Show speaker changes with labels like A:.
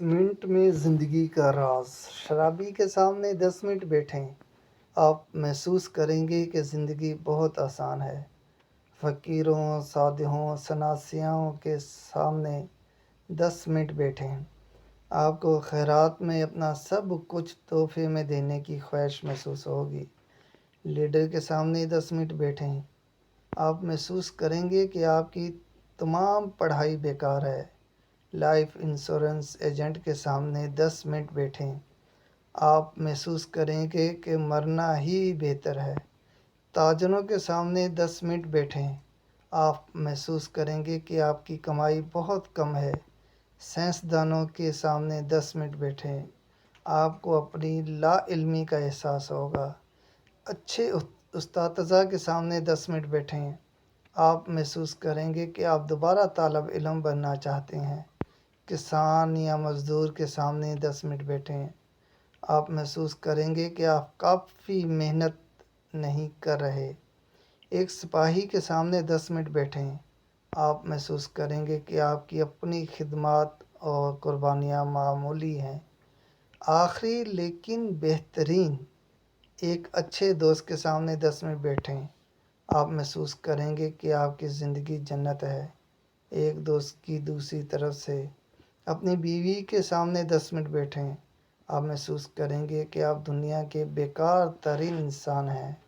A: Minute में ज़िंदगी का राज। शराबी के सामने 10 मिनट बैठें, आप महसूस करेंगे कि ज़िंदगी बहुत आसान है। फ़कीरों, साधुओं, सन्यासियों के सामने 10 मिनट बैठें, आपको खैरात में अपना सब कुछ तोहफे में देने की ख्वाहिश महसूस होगी। लीडर के सामने 10 मिनट बैठें, आप महसूस करेंगे कि आपकी तमाम पढ़ाई बेकार है। लाइफ इंश्योरेंस एजेंट के सामने 10 मिनट बैठें, आप महसूस करेंगे कि मरना ही बेहतर है। ताजरों के सामने 10 मिनट बैठें, आप महसूस करेंगे कि आपकी कमाई बहुत कम है। साइंसदानों के सामने 10 मिनट बैठें, आपको अपनी लाइल्मी का एहसास होगा। अच्छे उस्ताद के सामने 10 मिनट बैठें, आप महसूस करेंगे कि आप दोबारा तालब इल्म बनना चाहते हैं। किसान या मज़दूर के सामने 10 मिनट बैठें, आप महसूस करेंगे कि आप काफ़ी मेहनत नहीं कर रहे। एक सिपाही के सामने 10 मिनट बैठें, आप महसूस करेंगे कि आपकी अपनी खिदमत और कुर्बानियाँ मामूली हैं। आखिरी लेकिन बेहतरीन, एक अच्छे दोस्त के सामने 10 मिनट बैठें, आप महसूस करेंगे कि आपकी ज़िंदगी जन्नत है। एक दोस्त की दूसरी तरफ से अपनी बीवी के सामने 10 मिनट बैठें, आप महसूस करेंगे कि आप दुनिया के बेकार तरीन इंसान हैं।